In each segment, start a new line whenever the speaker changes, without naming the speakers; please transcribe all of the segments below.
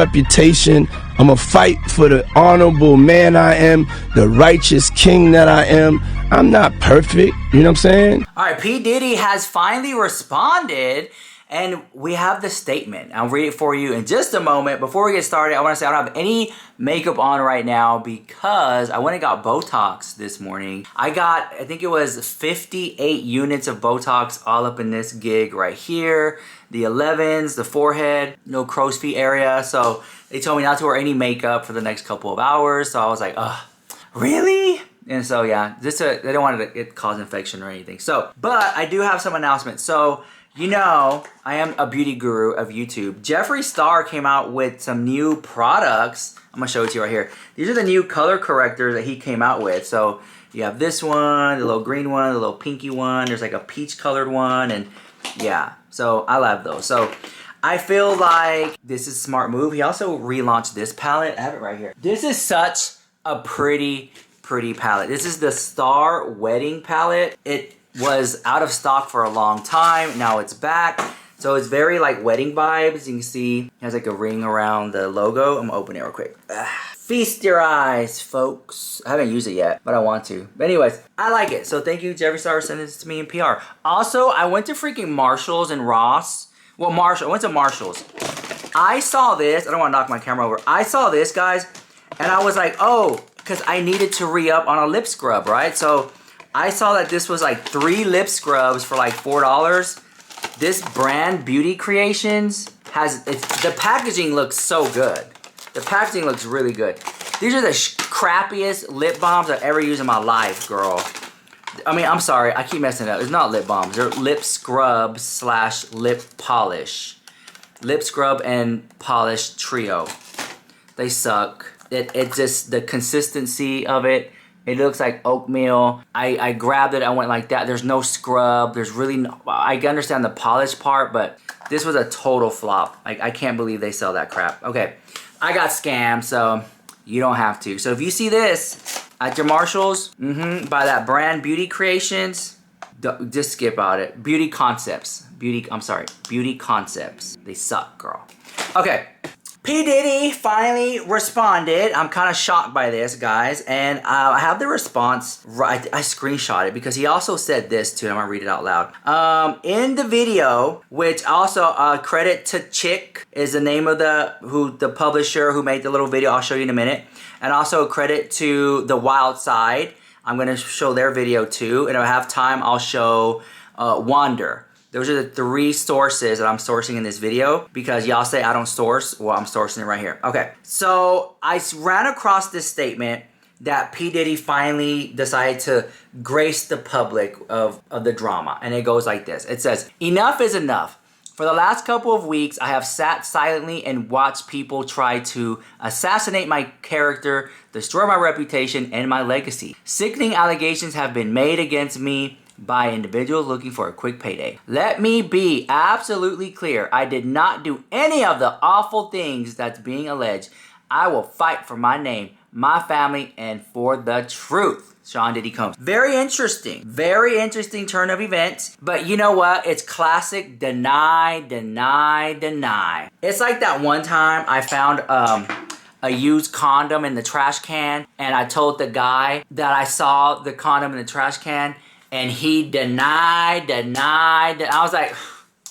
Reputation. I'ma fight for the honorable man I am, the righteous king that I am. I'm not perfect, you know what I'm saying?
All right, P. Diddy has finally responded, and we have the statement. I'll read it for you in just a moment. Before we get started, I want to say I don't have any makeup on right now because I went and got Botox this morning. I think it was 58 units of Botox all up in this gig right here. The 11s, the forehead, no crow's feet area. So they told me not to wear any makeup for the next couple of hours. So I was like, ugh, really? And so yeah, they don't want it to cause infection or anything. So, but I do have some announcements. So, you know, I am a beauty guru of YouTube. Jeffree Star came out with some new products. I'm gonna show it to you right here. These are the new color correctors that he came out with. So you have this one, the little green one, the little pinky one. There's like a peach colored one, and yeah. So I love those. So I feel like this is a smart move. He also relaunched this palette. I have it right here. This is such a pretty palette. This is the Star Wedding palette. It was out of stock for a long time. Now it's back. So it's very like wedding vibes. You can see it has like a ring around the logo. I'm gonna open it real quick. Feast your eyes, folks. I haven't used it yet, but I want to. But anyways, I like it. So thank you, Jeffree Star, for sending this to me in PR. Also, I went to freaking Marshall's and Ross. Well, I went to Marshall's. I saw this. I don't want to knock my camera over. I saw this, guys, and I was like, oh, because I needed to re-up on a lip scrub, right? So I saw that this was like 3 lip scrubs for like $4. This brand, Beauty Creations, the packaging looks so good. The packaging looks really good. These are the crappiest lip balms I've ever used in my life, girl. I mean, I'm sorry, I keep messing it up. It's not lip balms. They're lip scrub / lip polish. Lip scrub and polish trio. They suck. It just, the consistency of it, it looks like oatmeal. I grabbed it, I went like that. There's no scrub. There's really no, I understand the polish part, but this was a total flop. Like, I can't believe they sell that crap. Okay, I got scammed, so you don't have to. So if you see this at your Marshalls, by that brand Beauty Creations, just skip out it. Beauty Concepts. Beauty Concepts. They suck, girl. Okay. P. Diddy finally responded. I'm kind of shocked by this, guys. And I have the response, right? I screenshot it because he also said this too. I'm going to read it out loud. In the video, which also credit to Chick is the name of the publisher who made the little video. I'll show you in a minute. And also credit to The Wild Side. I'm going to show their video too. And if I have time, I'll show Wander. Those are the 3 sources that I'm sourcing in this video because y'all say I don't source. Well, I'm sourcing it right here. Okay, so I ran across this statement that P. Diddy finally decided to grace the public of the drama. And it goes like this. It says, enough is enough. For the last couple of weeks, I have sat silently and watched people try to assassinate my character, destroy my reputation, and my legacy. Sickening allegations have been made against me by individuals looking for a quick payday. Let me be absolutely clear. I did not do any of the awful things that's being alleged. I will fight for my name, my family, and for the truth. Sean Diddy Combs. Very interesting turn of events. But you know what? It's classic deny, deny, deny. It's like that one time I found a used condom in the trash can, and I told the guy that I saw the condom in the trash can, and he denied. I was like,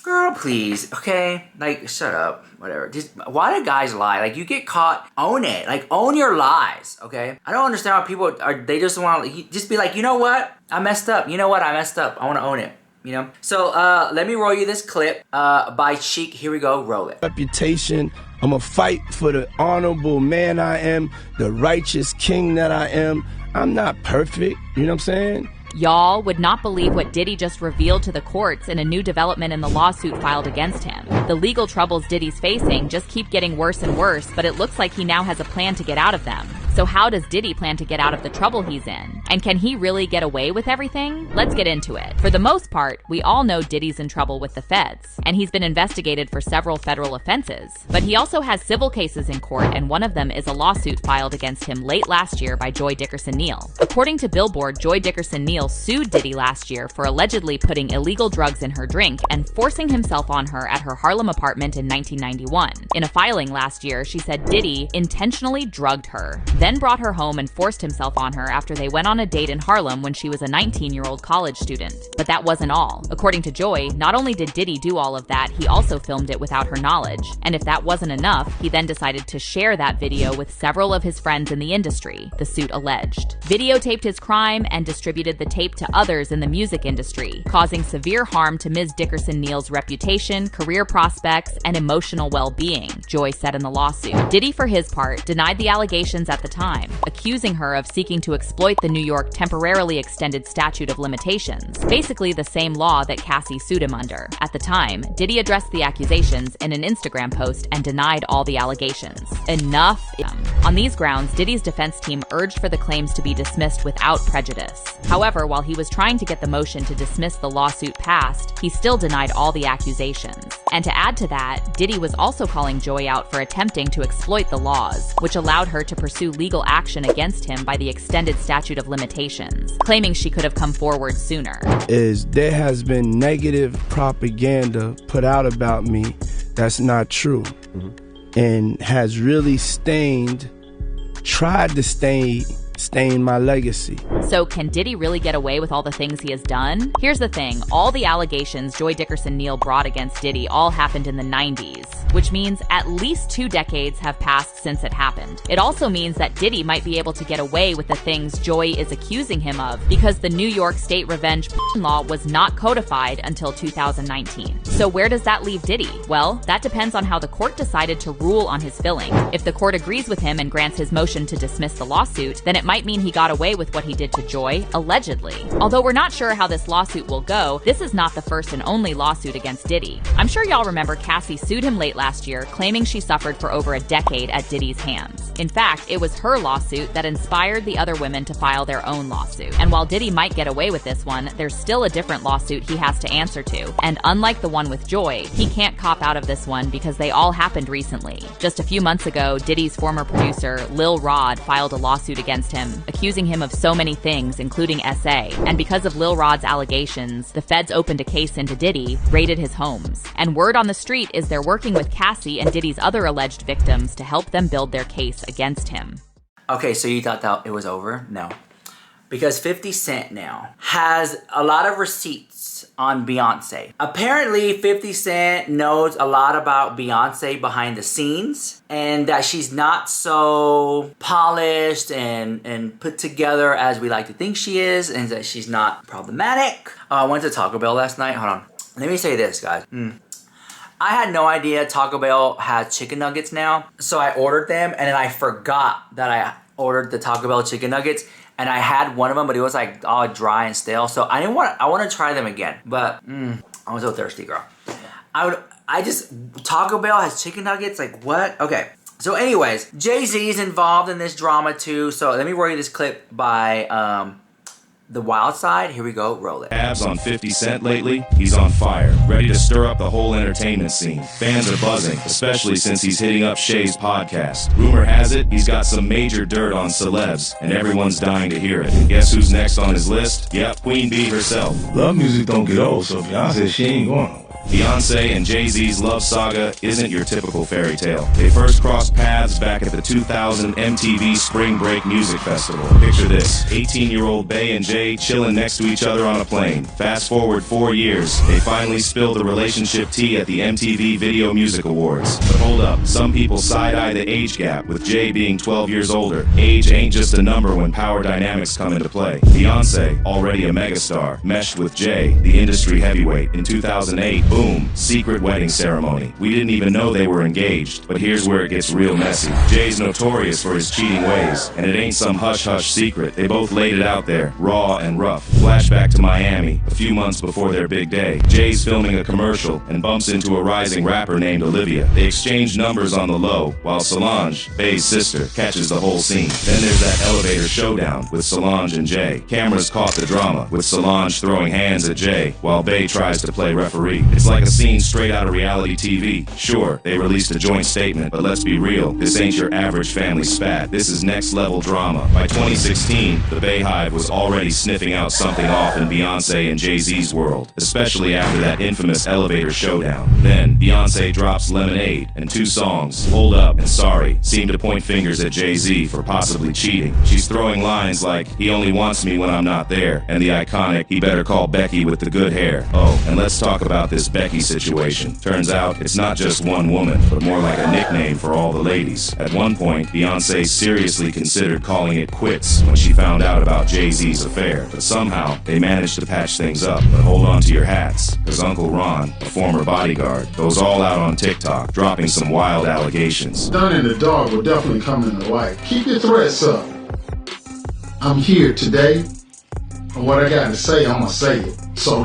girl, please, okay? Like, shut up, whatever. Just, why do guys lie? Like, you get caught, own it. Like, own your lies, okay? I don't understand why people they just want to, just be like, you know what? I messed up. You know what? I messed up. I want to own it, you know? So, let me roll you this clip by Chic. Here we go, roll it.
Reputation. I'ma fight for the honorable man I am, the righteous king that I am. I'm not perfect, you know what I'm saying?
Y'all would not believe what Diddy just revealed to the courts in a new development in the lawsuit filed against him. The legal troubles Diddy's facing just keep getting worse and worse, but it looks like he now has a plan to get out of them. So how does Diddy plan to get out of the trouble he's in? And can he really get away with everything? Let's get into it. For the most part, we all know Diddy's in trouble with the feds, and he's been investigated for several federal offenses. But he also has civil cases in court, and one of them is a lawsuit filed against him late last year by Joy Dickerson-Neal. According to Billboard, Joy Dickerson-Neal sued Diddy last year for allegedly putting illegal drugs in her drink and forcing himself on her at her Harlem apartment in 1991. In a filing last year, she said Diddy intentionally drugged her, then brought her home and forced himself on her after they went on a date in Harlem when she was a 19-year-old college student. But that wasn't all. According to Joy, not only did Diddy do all of that, he also filmed it without her knowledge. And if that wasn't enough, he then decided to share that video with several of his friends in the industry, the suit alleged. Videotaped his crime and distributed the tape to others in the music industry, causing severe harm to Ms. Dickerson-Neal's reputation, career prospects, and emotional well-being, Joy said in the lawsuit. Diddy, for his part, denied the allegations at the time, accusing her of seeking to exploit the New York temporarily extended statute of limitations, basically the same law that Cassie sued him under. At the time, Diddy addressed the accusations in an Instagram post and denied all the allegations. Enough. On these grounds, Diddy's defense team urged for the claims to be dismissed without prejudice. However, while he was trying to get the motion to dismiss the lawsuit passed, he still denied all the accusations. And to add to that, Diddy was also calling Joy out for attempting to exploit the laws, which allowed her to pursue legal action against him by the extended statute of limitations, claiming she could have come forward sooner.
There has been negative propaganda put out about me that's not true, and has really tried to stain my legacy.
So can Diddy really get away with all the things he has done? Here's the thing, all the allegations Joy Dickerson-Neal brought against Diddy all happened in the 90s, which means at least 2 decades have passed since it happened. It also means that Diddy might be able to get away with the things Joy is accusing him of because the New York State revenge law was not codified until 2019. So where does that leave Diddy? Well, that depends on how the court decided to rule on his filling. If the court agrees with him and grants his motion to dismiss the lawsuit, then it might mean he got away with what he did to Joy, allegedly. Although we're not sure how this lawsuit will go, this is not the first and only lawsuit against Diddy. I'm sure y'all remember Cassie sued him late last year, claiming she suffered for over a decade at Diddy's hands. In fact, it was her lawsuit that inspired the other women to file their own lawsuit. And while Diddy might get away with this one, there's still a different lawsuit he has to answer to. And unlike the one with Joy, he can't cop out of this one because they all happened recently. Just a few months ago, Diddy's former producer, Lil Rod, filed a lawsuit against him, accusing him of so many things, including SA. And because of Lil Rod's allegations, the feds opened a case into Diddy, raided his homes. And word on the street is they're working with Cassie and Diddy's other alleged victims to help them build their case against him.
Okay, so you thought that it was over? No. Because 50 Cent now has a lot of receipts on Beyonce. Apparently, 50 Cent knows a lot about Beyonce behind the scenes, and that she's not so polished and put together as we like to think she is, and that she's not problematic. I went to Taco Bell last night. Hold on. Let me say this, guys. I had no idea Taco Bell has chicken nuggets now, so I ordered them, and then I forgot that I ordered the Taco Bell chicken nuggets. And I had one of them, but it was like all dry and stale. So I want to try them again. But I was so thirsty, girl. Taco Bell has chicken nuggets? Like what? Okay. So anyways, Jay-Z is involved in this drama too. So let me roll you this clip by The Wild Side. Here we go, roll it.
Abs on 50 Cent lately, he's on fire, ready to stir up the whole entertainment scene. Fans are buzzing, especially since he's hitting up Shay's podcast. Rumor has it, he's got some major dirt on celebs, and everyone's dying to hear it. And guess who's next on his list? Yep, Queen Bee herself.
Love music don't get old, so Beyonce, she ain't going nowhere.
Beyonce and Jay-Z's love saga isn't your typical fairy tale. They first crossed paths back at the 2000 MTV Spring Break Music Festival. Picture this, 18-year-old Bey and Jay chilling next to each other on a plane. Fast forward 4 years, they finally spilled the relationship tea at the MTV Video Music Awards. But hold up, some people side-eye the age gap, with Jay being 12 years older. Age ain't just a number when power dynamics come into play. Beyonce, already a megastar, meshed with Jay, the industry heavyweight, in 2008, Boom, secret wedding ceremony. We didn't even know they were engaged, but here's where it gets real messy. Jay's notorious for his cheating ways, and it ain't some hush-hush secret. They both laid it out there, raw and rough. Flashback to Miami, a few months before their big day. Jay's filming a commercial and bumps into a rising rapper named Olivia. They exchange numbers on the low, while Solange, Bey's sister, catches the whole scene. Then there's that elevator showdown with Solange and Jay. Cameras caught the drama, with Solange throwing hands at Jay, while Bey tries to play referee. It's like a scene straight out of reality TV. Sure, they released a joint statement, but let's be real, this ain't your average family spat. This is next level drama. By 2016, the Bey Hive was already sniffing out something off in Beyonce and Jay-Z's world, especially after that infamous elevator showdown. Then, Beyonce drops Lemonade, and two songs, Hold Up and Sorry, seem to point fingers at Jay-Z for possibly cheating. She's throwing lines like, he only wants me when I'm not there, and the iconic, he better call Becky with the good hair. Oh, and let's talk about this Becky situation. Turns out, it's not just one woman, but more like a nickname for all the ladies. At one point, Beyonce seriously considered calling it quits when she found out about Jay-Z's affair, but somehow, they managed to patch things up. But hold on to your hats, because Uncle Ron, a former bodyguard, goes all out on TikTok, dropping some wild allegations.
Done in the dark will definitely come in the light. Keep your threats up. I'm here today, and what I got to say, I'm gonna say it. So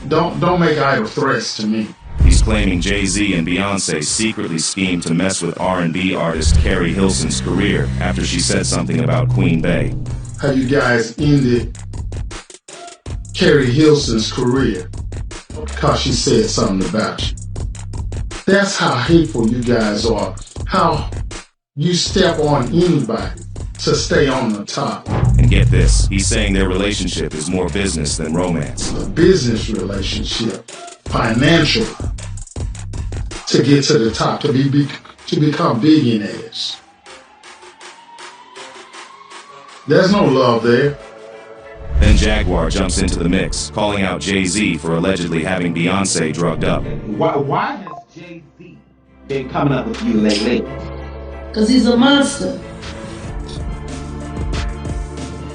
don't make idle threats to me.
He's claiming Jay-Z and Beyonce secretly schemed to mess with R&B artist Carrie Hilson's career after she said something about Queen Bey.
How you guys ended Carrie Hilson's career because she said something about you. That's how hateful you guys are. How you step on anybody to stay on the top.
And get this, he's saying their relationship is more business than romance.
A business relationship, financial, to get to the top, to become billionaires. There's no love there.
Then Jaguar jumps into the mix, calling out Jay-Z for allegedly having Beyonce drugged up.
Why has Jay-Z been coming up with you lately?
Because he's a monster.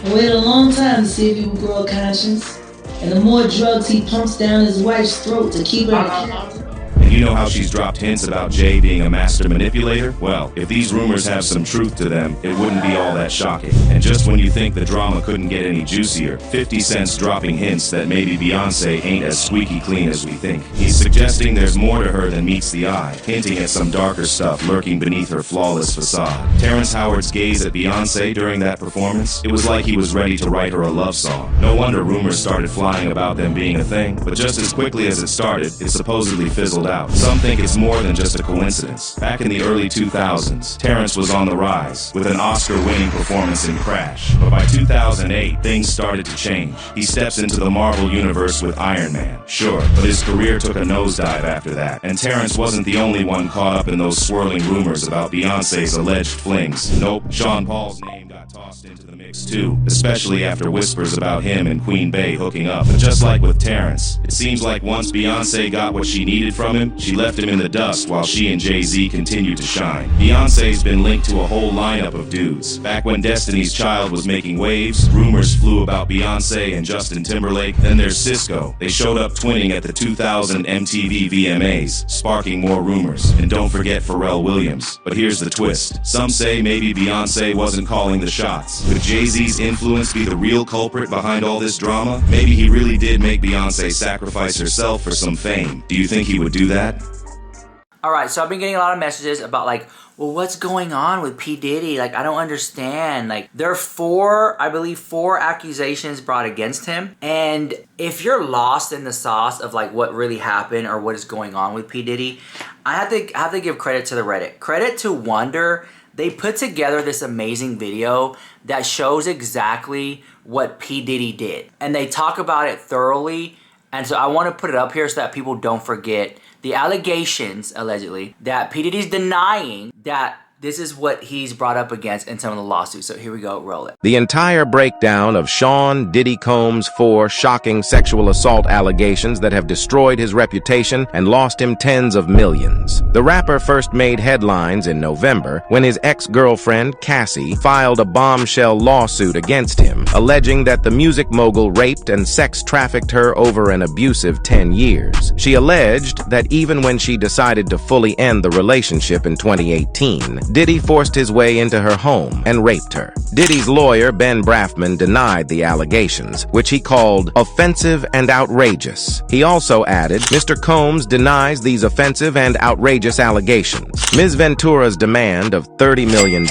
I waited a long time to see if he would grow a conscience. And the more drugs he pumps down his wife's throat to keep her captive.
And you know how she's dropped hints about Jay being a master manipulator? Well, if these rumors have some truth to them, it wouldn't be all that shocking. And just when you think the drama couldn't get any juicier, 50 Cent's dropping hints that maybe Beyonce ain't as squeaky clean as we think. He's suggesting there's more to her than meets the eye, hinting at some darker stuff lurking beneath her flawless facade. Terrence Howard's gaze at Beyonce during that performance, it was like he was ready to write her a love song. No wonder rumors started flying about them being a thing, but just as quickly as it started, it supposedly fizzled out. Some think it's more than just a coincidence. Back in the early 2000s, Terrence was on the rise, with an Oscar-winning performance in Crash. But by 2008, things started to change. He steps into the Marvel universe with Iron Man, sure, but his career took a nosedive after that. And Terrence wasn't the only one caught up in those swirling rumors about Beyonce's alleged flings. Nope, Sean Paul's name got tossed into the mix too, especially after whispers about him and Queen Bey hooking up. But just like with Terrence, it seems like once Beyonce got what she needed from him, she left him in the dust while she and Jay-Z continued to shine. Beyonce's been linked to a whole lineup of dudes. Back when Destiny's Child was making waves, rumors flew about Beyonce and Justin Timberlake. Then there's Cisco. They showed up twinning at the 2000 MTV VMAs, sparking more rumors. And don't forget Pharrell Williams. But here's the twist. Some say maybe Beyonce wasn't calling the shots. Could Jay-Z's influence be the real culprit behind all this drama? Maybe he really did make Beyonce sacrifice herself for some fame. Do you think he would do that?
Alright, so I've been getting a lot of messages about like, well, what's going on with P. Diddy? Like, I don't understand. Like, there are I believe four accusations brought against him. And if you're lost in the sauce of like what really happened or what is going on with P. Diddy, I have to give credit to the Reddit. Credit to Wonder. They put together this amazing video that shows exactly what P. Diddy did. And they talk about it thoroughly. And so I want to put it up here so that people don't forget the allegations, allegedly, that P. Diddy's denying that this is what he's brought up against in some of the lawsuits. So here we go, roll it.
The entire breakdown of Sean Diddy Combs' 4 shocking sexual assault allegations that have destroyed his reputation and lost him tens of millions. The rapper first made headlines in November when his ex-girlfriend, Cassie, filed a bombshell lawsuit against him, alleging that the music mogul raped and sex trafficked her over an abusive 10 years. She alleged that even when she decided to fully end the relationship in 2018, Diddy forced his way into her home and raped her. Diddy's lawyer, Ben Braffman, denied the allegations, which he called offensive and outrageous. He also added, Mr. Combs denies these offensive and outrageous allegations. Ms. Ventura's demand of $30 million,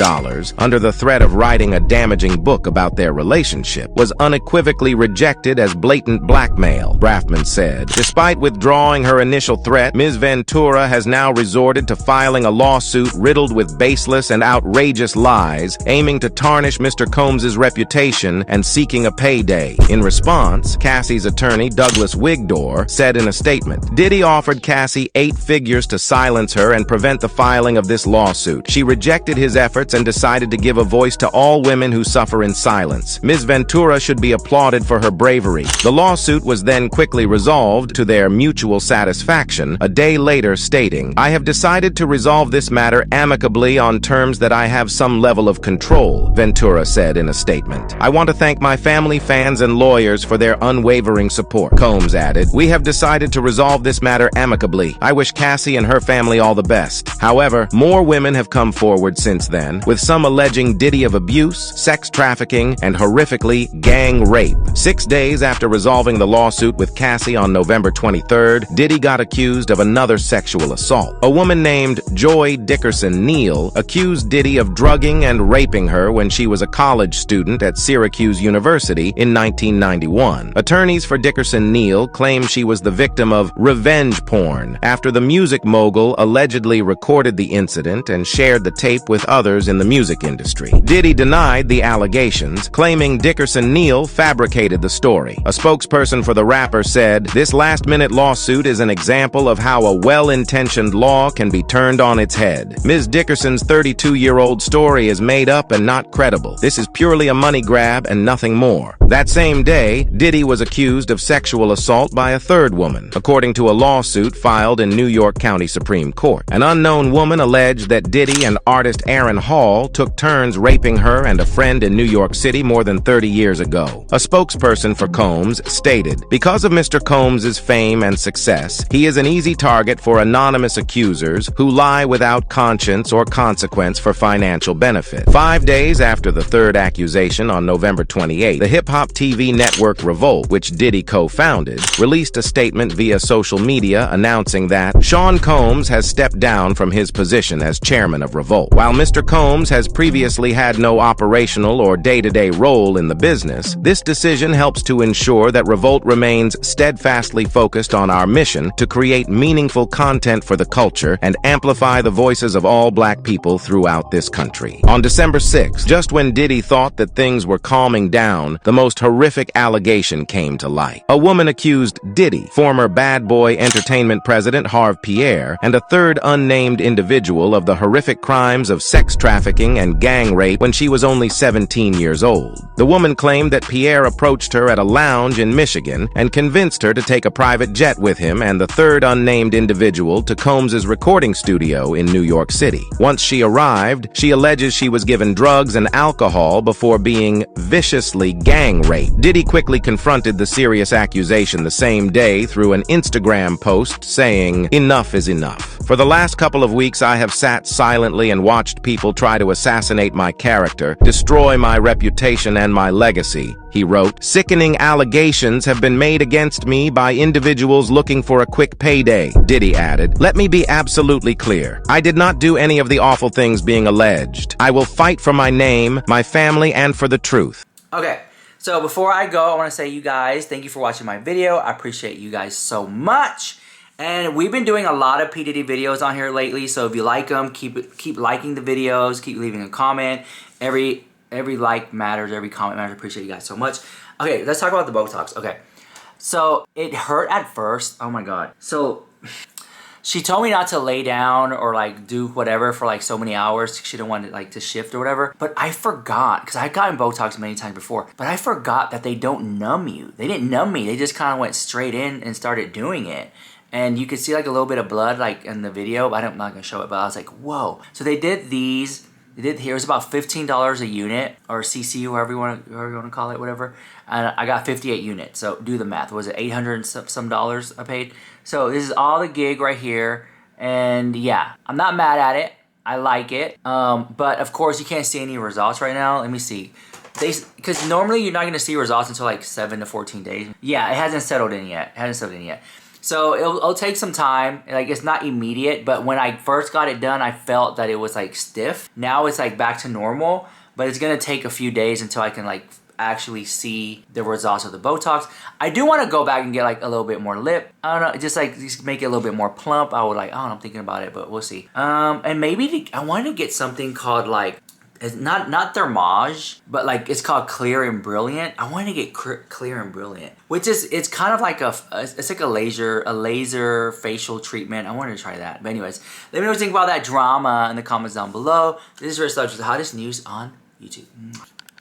under the threat of writing a damaging book about their relationship, was unequivocally rejected as blatant blackmail, Braffman said. Despite withdrawing her initial threat, Ms. Ventura has now resorted to filing a lawsuit riddled with baseless and outrageous lies, aiming to tarnish Mr. Combs' reputation and seeking a payday. In response, Cassie's attorney, Douglas Wigdor, said in a statement, Diddy offered Cassie 8 figures to silence her and prevent the filing of this lawsuit. She rejected his efforts and decided to give a voice to all women who suffer in silence. Ms. Ventura should be applauded for her bravery. The lawsuit was then quickly resolved to their mutual satisfaction, a day later stating, I have decided to resolve this matter amicably on terms that I have some level of control, Ventura said in a statement. I want to thank my family, fans, and lawyers for their unwavering support. Combs added, we have decided to resolve this matter amicably. I wish Cassie and her family all the best. However, more women have come forward since then, with some alleging Diddy of abuse, sex trafficking, and horrifically gang rape. 6 days after resolving the lawsuit with Cassie on November 23rd, Diddy got accused of another sexual assault. A woman named Joy Dickerson Neal accused Diddy of drugging and raping her when she was a college student at Syracuse University in 1991. Attorneys for Dickerson Neal claim she was the victim of revenge porn after the music mogul allegedly recorded the incident and shared the tape with others in the music industry. Diddy denied the allegations, claiming Dickerson Neal fabricated the story. A spokesperson for the rapper said, this last-minute lawsuit is an example of how a well-intentioned law can be turned on its head. Ms. Dickerson's 32-year-old story is made up and not credible. This is purely a money grab and nothing more. That same day, Diddy was accused of sexual assault by a third woman, according to a lawsuit filed in New York County Supreme Court. An unknown woman alleged that Diddy and artist Aaron Hall took turns raping her and a friend in New York City more than 30 years ago. A spokesperson for Combs stated, because of Mr. Combs' fame and success, he is an easy target for anonymous accusers who lie without conscience or consequence for financial benefit. 5 days after the third accusation on November 28, the hip-hop TV network Revolt, which Diddy co-founded, released a statement via social media announcing that Sean Combs has stepped down from his position as chairman of Revolt. While Mr. Combs has previously had no operational or day-to-day role in the business, this decision helps to ensure that Revolt remains steadfastly focused on our mission to create meaningful content for the culture and amplify the voices of all black people throughout this country. On December 6, just when Diddy thought that things were calming down, the most horrific allegation came to light. A woman accused Diddy, former Bad Boy Entertainment president Harve Pierre, and a third unnamed individual of the horrific crimes of sex trafficking and gang rape when she was only 17 years old. The woman claimed that Pierre approached her at a lounge in Michigan and convinced her to take a private jet with him and the third unnamed individual to Combs' recording studio in New York City. Once she arrived, she alleges she was given drugs and alcohol before being viciously gang raped. Diddy quickly confronted the serious accusation the same day through an Instagram post saying, "Enough is enough. For the last couple of weeks, I have sat silently and watched people try to assassinate my character, destroy my reputation and my legacy," he wrote. "Sickening allegations have been made against me by individuals looking for a quick payday," Diddy added. "Let me be absolutely clear. I did not do any of the awful things being alleged. I will fight for my name, my family, and for the truth."
Okay, so before I go, I want to say, you guys, thank you for watching my video. I appreciate you guys so much. And we've been doing a lot of P. Diddy videos on here lately, so if you like them, keep liking the videos, keep leaving a comment. Every like matters, every comment matters. I appreciate you guys so much. Okay, let's talk about the Botox. Okay, so it hurt at first. Oh my god. So She told me not to lay down or like do whatever for like so many hours. She didn't want it like to shift or whatever. But I forgot, because I've gotten Botox many times before, but I forgot that they don't numb you. They didn't numb me. They just kind of went straight in and started doing it. And you could see like a little bit of blood like in the video, but I'm not gonna show it, but I was like, whoa. So they did these. Here it was about $15 a unit, or CC, whoever you want to call it, whatever. And I got 58 units. So do the math. Was it $800 and some dollars I paid? So this is all the gig right here, and yeah, I'm not mad at it. I like it, but of course you can't see any results right now. Let me see. Because normally you're not gonna see results until like 7 to 14 days. Yeah, it hasn't settled in yet. So it'll take some time. Like, it's not immediate, but when I first got it done, I felt that it was like stiff. Now it's like back to normal, but it's gonna take a few days until I can like actually see the results of the Botox. I do want to go back and get like a little bit more lip. I don't know, just make it a little bit more plump. I would like, I don't know, I'm thinking about it, but we'll see. And maybe I wanted to get something called like, it's not Thermage, but like it's called Clear and Brilliant. I want to get Clear and Brilliant, which is, it's kind of like it's like a laser facial treatment. I wanted to try that. But anyways, let me know what you think about that drama in the comments down below. This is Rich Love with the hottest news on YouTube.